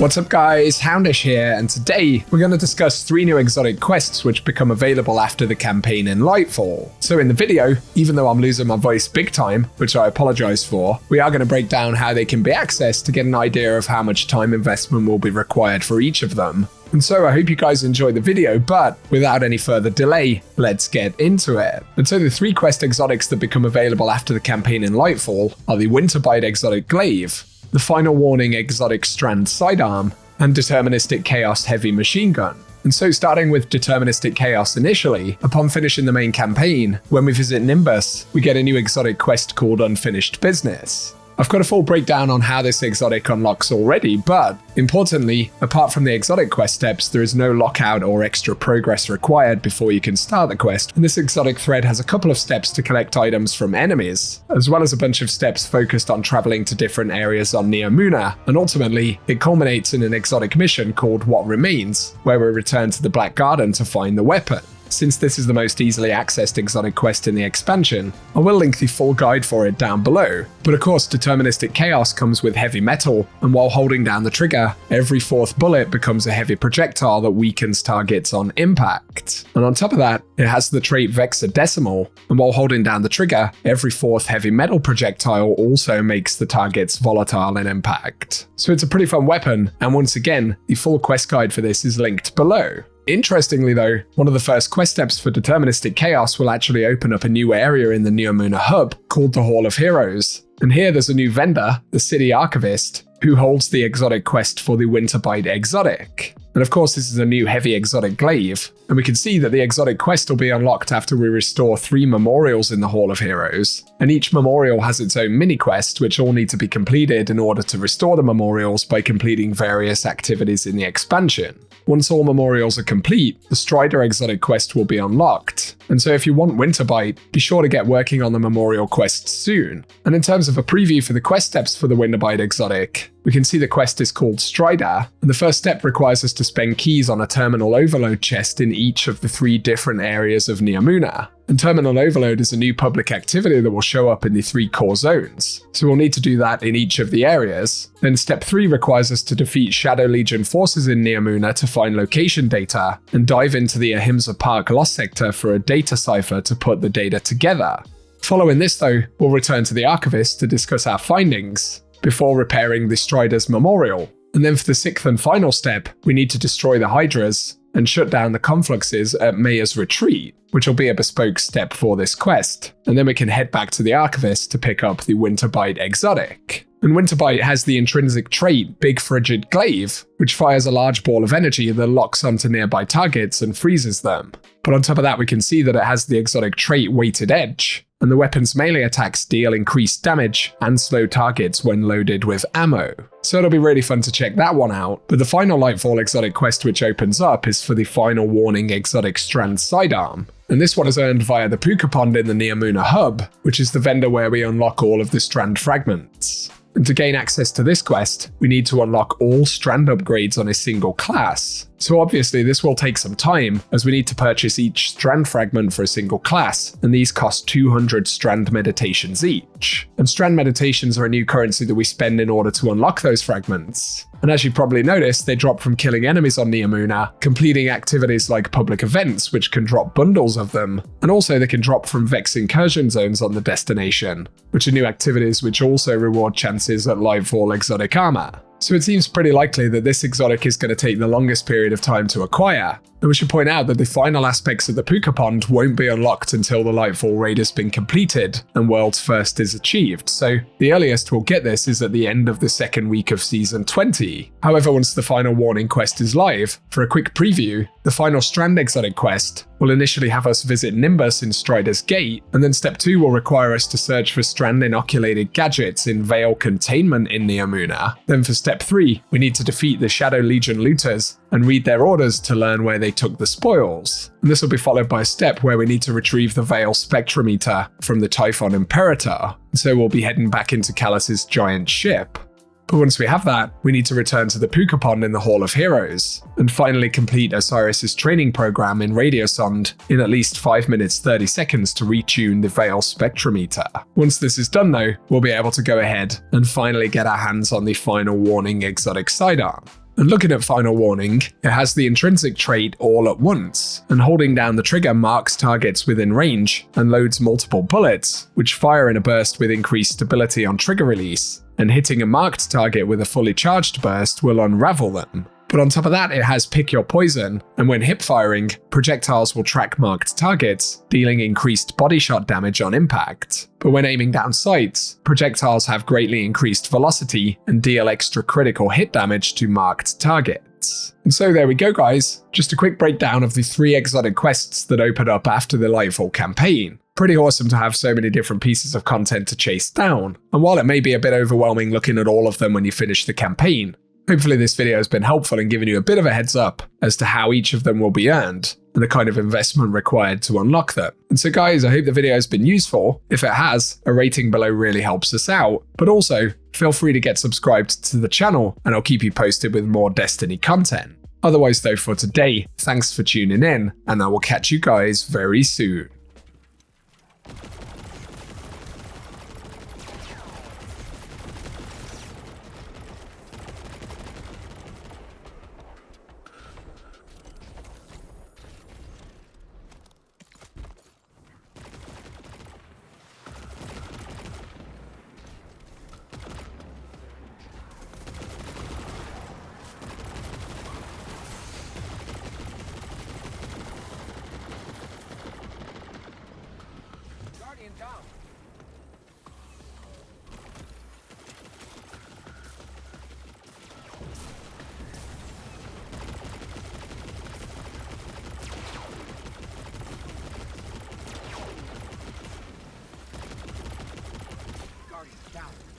What's up guys, Houndish here, and today we're going to discuss 3 new exotic quests which become available after the campaign in Lightfall. So in the video, even though I'm losing my voice big time, which I apologize for, we are going to break down how they can be accessed to get an idea of how much time investment will be required for each of them. And so I hope you guys enjoy the video, but without any further delay, let's get into it. And so the 3 quest exotics that become available after the campaign in Lightfall are the Winterbite exotic Glaive, the Final Warning exotic Strand Sidearm, and Deterministic Chaos Heavy Machine Gun. And so starting with Deterministic Chaos initially, upon finishing the main campaign, when we visit Nimbus, we get a new exotic quest called Unfinished Business. I've got a full breakdown on how this exotic unlocks already, but importantly, apart from the exotic quest steps, there is no lockout or extra progress required before you can start the quest, and this exotic thread has a couple of steps to collect items from enemies, as well as a bunch of steps focused on traveling to different areas on Neomuna, and ultimately, it culminates in an exotic mission called What Remains, where we return to the Black Garden to find the weapon. Since this is the most easily accessed exotic quest in the expansion, I will link the full guide for it down below. But of course, Deterministic Chaos comes with heavy metal, and while holding down the trigger, every 4th bullet becomes a heavy projectile that weakens targets on impact. And on top of that, it has the trait Vexadecimal, and while holding down the trigger, every 4th heavy metal projectile also makes the targets volatile in impact. So it's a pretty fun weapon, and once again, the full quest guide for this is linked below. Interestingly though, one of the first quest steps for Deterministic Chaos will actually open up a new area in the Neomuna hub called the Hall of Heroes. And here there's a new vendor, the City Archivist, who holds the exotic quest for the Winterbite exotic. And of course this is a new heavy exotic Glaive, and we can see that the exotic quest will be unlocked after we restore 3 memorials in the Hall of Heroes, and each memorial has its own mini-quest which all need to be completed in order to restore the memorials by completing various activities in the expansion. Once all memorials are complete, the Strider exotic quest will be unlocked, and so if you want Winterbite, be sure to get working on the memorial quest soon. And in terms of a preview for the quest steps for the Winterbite exotic, we can see the quest is called Strider, and the first step requires us to spend keys on a terminal overload chest in each of the 3 different areas of Neomuna. And Terminal Overload is a new public activity that will show up in the 3 core zones, so we'll need to do that in each of the areas. Then step 3 requires us to defeat Shadow Legion forces in Neomuna to find location data, and dive into the Ahimsa Park Lost Sector for a data cipher to put the data together. Following this though, we'll return to the Archivist to discuss our findings, before repairing the Strider's Memorial. And then for the 6th and final step, we need to destroy the Hydras, and shut down the confluxes at Maya's Retreat, which will be a bespoke step for this quest. And then we can head back to the Archivist to pick up the Winterbite exotic. And Winterbite has the intrinsic trait Big Frigid Glaive, which fires a large ball of energy that locks onto nearby targets and freezes them. But on top of that, we can see that it has the exotic trait Weighted Edge, and the weapon's melee attacks deal increased damage and slow targets when loaded with ammo. So it'll be really fun to check that one out, but the final Lightfall exotic quest which opens up is for the Final Warning exotic Strand Sidearm. And this one is earned via the Puka Pond in the Neomuna hub, which is the vendor where we unlock all of the strand fragments. And to gain access to this quest, we need to unlock all strand upgrades on a single class. So obviously this will take some time, as we need to purchase each strand fragment for a single class, and these cost 200 strand meditations each. And strand meditations are a new currency that we spend in order to unlock those fragments. And as you probably noticed, they drop from killing enemies on Neomuna, completing activities like public events, which can drop bundles of them, and also they can drop from Vex incursion zones on the destination, which are new activities which also reward chances at Lightfall exotic armor. So it seems pretty likely that this exotic is going to take the longest period of time to acquire. And we should point out that the final aspects of the Puka Pond won't be unlocked until the Lightfall raid has been completed and World's First is achieved, so the earliest we'll get this is at the end of the 2nd week of Season 20. However, once the Final Warning quest is live, for a quick preview, the final Strand exotic quest will initially have us visit Nimbus in Strider's Gate, and then step 2 will require us to search for strand inoculated gadgets in Veil Containment in Neomuna. Then for step 3, we need to defeat the Shadow Legion looters and read their orders to learn where they took the spoils. And this will be followed by a step where we need to retrieve the Veil Spectrometer from the Typhon Imperator, so we'll be heading back into Callus's giant ship. But once we have that, we need to return to the Puka Pond in the Hall of Heroes, and finally complete Osiris's training program in Radiosonde in at least 5 minutes 30 seconds to retune the Veil Spectrometer. Once this is done though, we'll be able to go ahead and finally get our hands on the Final Warning exotic Sidearm. And looking at Final Warning, it has the intrinsic trait All at Once, and holding down the trigger marks targets within range and loads multiple bullets, which fire in a burst with increased stability on trigger release, and hitting a marked target with a fully charged burst will unravel them. But on top of that, it has Pick Your Poison, and when hip firing, projectiles will track marked targets, dealing increased body shot damage on impact. But when aiming down sights, projectiles have greatly increased velocity and deal extra critical hit damage to marked targets. And so there we go, guys. Just a quick breakdown of the 3 exotic quests that open up after the Lightfall campaign. Pretty awesome to have so many different pieces of content to chase down. And while it may be a bit overwhelming looking at all of them when you finish the campaign, hopefully this video has been helpful in giving you a bit of a heads up as to how each of them will be earned and the kind of investment required to unlock them. And so guys, I hope the video has been useful. If it has, a rating below really helps us out, but also feel free to get subscribed to the channel and I'll keep you posted with more Destiny content. Otherwise though, for today, thanks for tuning in and I will catch you guys very soon. Down.